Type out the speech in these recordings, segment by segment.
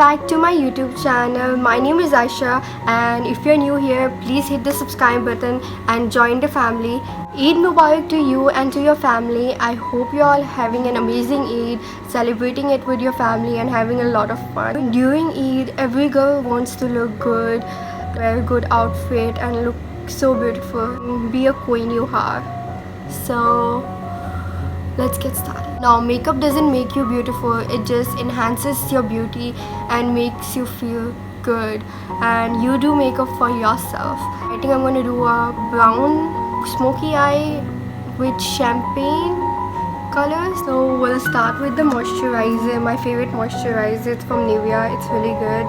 back to my YouTube channel. My name is Aisha, and if you're new here, please hit the subscribe button and join the family. Eid Mubarak to you and to your family. I hope you're all having an amazing Eid, celebrating it with your family and having a lot of fun. During Eid, every girl wants to look good, wear a good outfit and look so beautiful. Be a queen you are. So let's get started. Now, makeup doesn't make you beautiful, it just enhances your beauty and makes you feel good, and you do makeup for yourself. I think I'm going to do a brown smoky eye with champagne colors. So we'll start with the moisturizer, my favorite moisturizer. It's from Nivea. It's really good.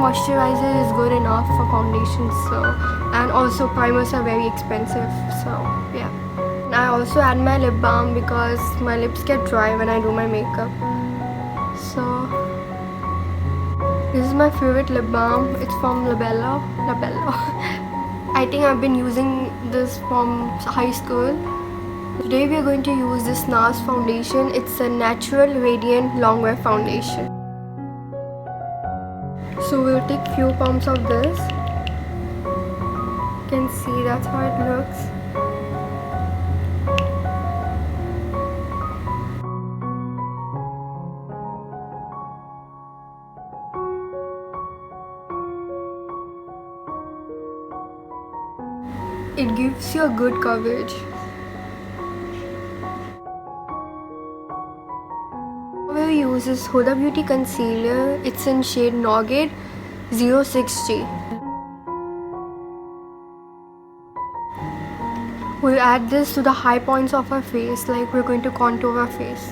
Moisturizer is good enough for foundation, and also primers are very expensive, so yeah. And I also add my lip balm because my lips get dry when I do my makeup. So this is my favorite lip balm. It's from Labello. I think I've been using this from high school. Today we are going to use this NARS foundation. It's a natural radiant longwear foundation. So we'll take few pumps of this. You can see that's how it looks. It gives you a good coverage. We'll use this Huda Beauty concealer. It's in shade Nougat 06G. We'll add this to the high points of our face, like we're going to contour our face.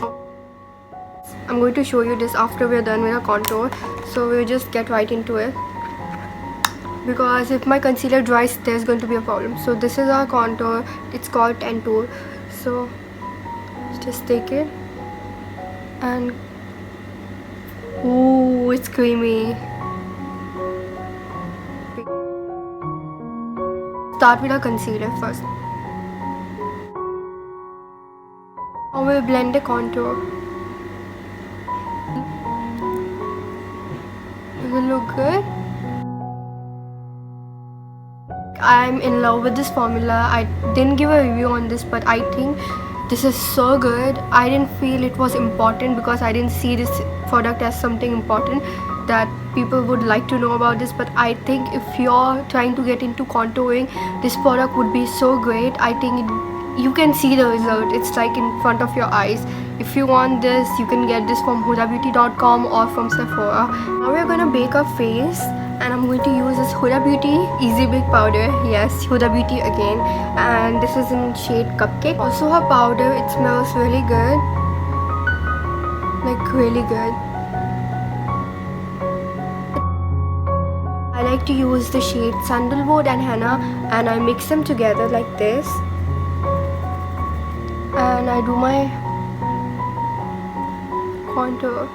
I'm going to show you this after we're done with our contour, so we'll just get right into it, because if my concealer dries, there's going to be a problem. So this is our contour. It's called Tentour. So just take it and ooh, it's creamy. Start with our concealer first. Now we'll blend the contour. Does it look good? I'm in love with this formula. I didn't give a review on this, but I think this is so good. I didn't feel it was important because I didn't see this product as something important that people would like to know about this, but I think if you're trying to get into contouring, this product would be so great. I think you can see the result. It's like in front of your eyes. If you want this, you can get this from hudabeauty.com or from Sephora. Now we're gonna bake our face, and I'm going to use this Huda Beauty Easy Bake Powder. Yes, Huda Beauty again, and this is in shade Cupcake. Also her powder, it smells really good, like really good. I like to use the shade Sandalwood and Henna, and I mix them together like this, and I do my contour.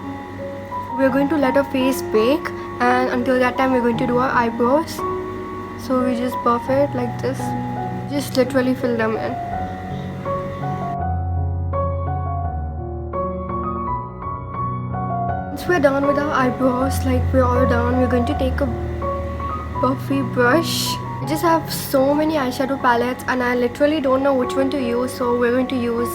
We're going to let our face bake, and until that time we're going to do our eyebrows. So we just buff it like this, just literally fill them in. Once we're done with our eyebrows, like we're all done, we're going to take a puffy brush. I just have so many eyeshadow palettes and I literally don't know which one to use, so we're going to use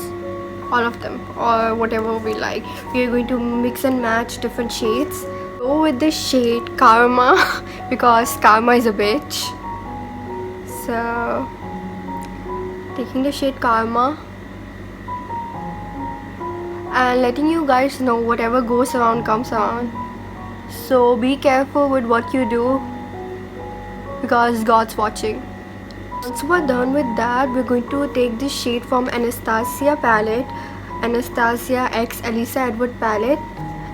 all of them or whatever we like. We're going to mix and match different shades. Go with the shade Karma because Karma is a bitch. So taking the shade Karma and letting you guys know whatever goes around comes around. So be careful with what you do because God's watching. Once we're done with that, we're going to take this shade from Anastasia palette, Anastasia X Elisa Edward palette,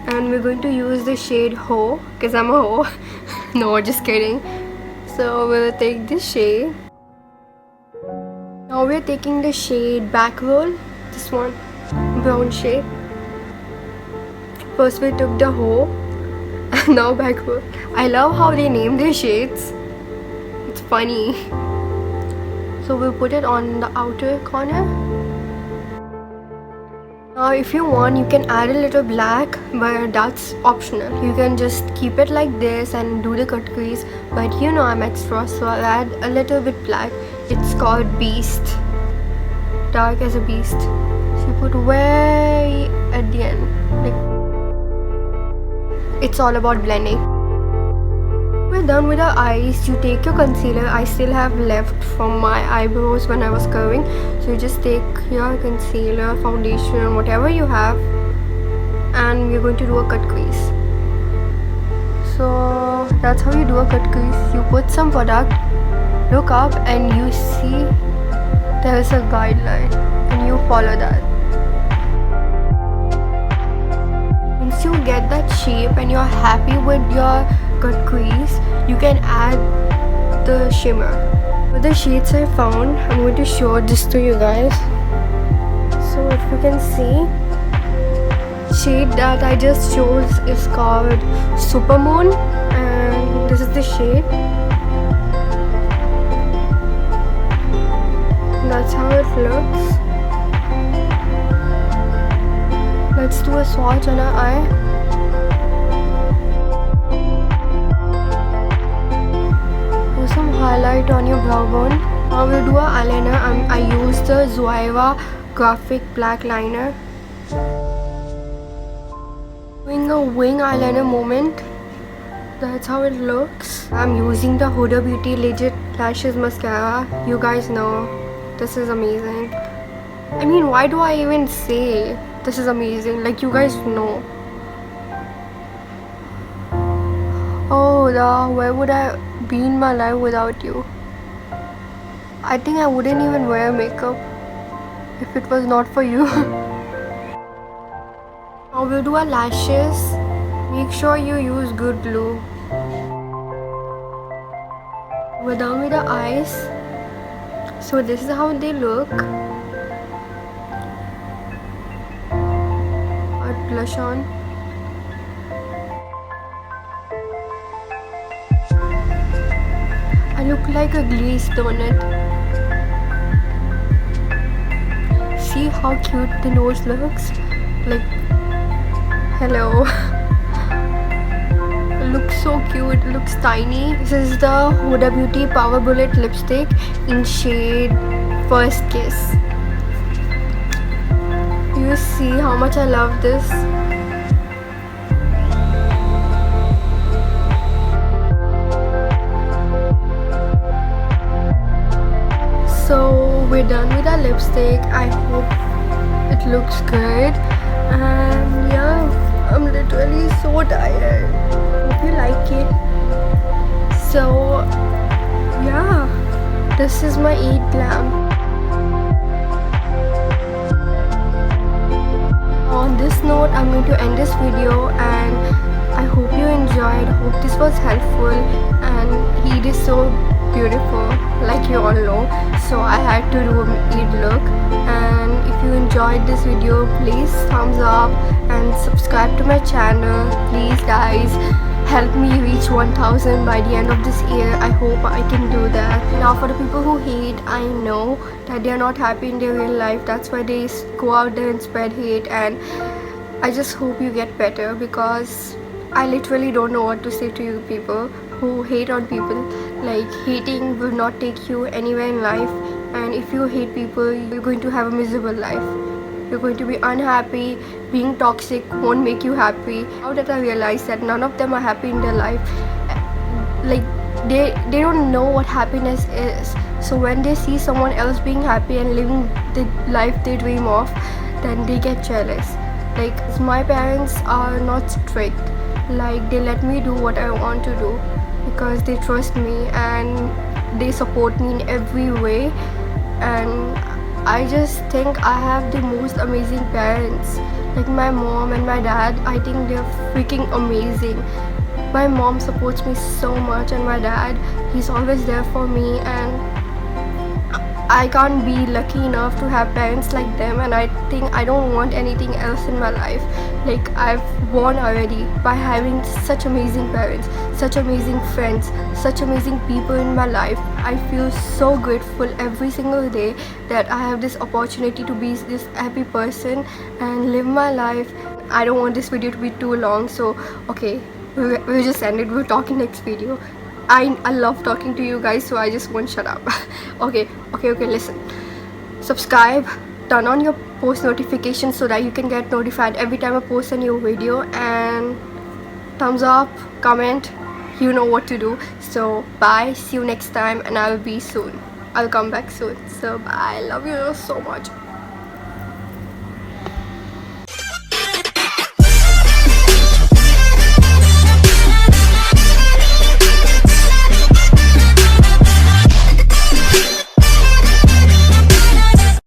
and we're going to use the shade Ho because I'm a hoe. No, just kidding. So we'll take this shade. Now we're taking the shade Back Roll, this one, brown shade. First we took the Ho, and now Back Roll. I love how they name their shades. It's funny. So we'll put it on the outer corner. If you want, you can add a little black, but that's optional. You can just keep it like this and do the cut crease, but you know I'm extra, so I'll add a little bit black. It's called Beast, dark as a beast. So you put way at the end, like, it's all about blending. We're done with our eyes. You take your concealer. I still have left from my eyebrows when I was curving, so you just take your concealer, foundation, whatever you have, and we're going to do a cut crease. So that's how you do a cut crease. You put some product, look up, and you see there is a guideline, and you follow that. Once you get that shape and you're happy with your cut crease, you can add the shimmer. For the shades I found, I'm going to show this to you guys. So if you can see, shade that I just chose is called Supermoon, and this is the shade. That's how it looks. Let's do a swatch on our eye. Do some highlight on your brow bone. Now we'll do our eyeliner. I used the Zoeva graphic black liner. Doing a wing eyeliner moment. That's how it looks. I'm using the Huda Beauty Legit Lashes Mascara. You guys know this is amazing. I mean, why do I even say this is amazing? Like, you guys know. Oh, where would I be in my life without you? I think I wouldn't even wear makeup if it was not for you. Now we'll do our lashes. Make sure you use good glue. We're done with the eyes. So this is how they look. Our blush on. I look like a glazed donut. See how cute the nose looks? Like, hello. It looks so cute. It looks tiny. This is the Huda Beauty Power Bullet lipstick in shade First Kiss. You see how much I love this? So we're done with our lipstick. I hope it looks good. And yeah, I'm literally so tired. Hope you like it. So yeah, this is my Eid glam. On this note, I'm going to end this video, and I hope you enjoyed. Hope this was helpful, and Eid is so beautiful, like you all know, so I had to do an Eid look. And if you enjoyed this video, please thumbs up and subscribe to my channel. Please guys, help me reach 1000 by the end of this year. I hope I can do that. Now for the people who hate, I know that they are not happy in their real life. That's why they go out there and spread hate, and I just hope you get better, because I literally don't know what to say to you people who hate on people. Like, hating will not take you anywhere in life, and if you hate people, you're going to have a miserable life. You're going to be unhappy. Being toxic won't make you happy. Now that I realize that none of them are happy in their life, like they don't know what happiness is. So when they see someone else being happy and living the life they dream of, then they get jealous. Like, my parents are not strict. Like, they let me do what I want to do because they trust me and they support me in every way. And I just think I have the most amazing parents. Like, my mom and my dad, I think they're freaking amazing. My mom supports me so much, and my dad, he's always there for me, and I can't be lucky enough to have parents like them, and I think I don't want anything else in my life. Like, I've won already by having such amazing parents, such amazing friends, such amazing people in my life. I feel so grateful every single day that I have this opportunity to be this happy person and live my life. I don't want this video to be too long, so okay, we'll just end it. We'll talk in next video. I love talking to you guys, so I just won't shut up. Okay, listen. Subscribe, turn on your post notifications so that you can get notified every time I post a new video, and thumbs up, comment, you know what to do. So bye, see you next time, and I'll come back soon. So bye, love you so much.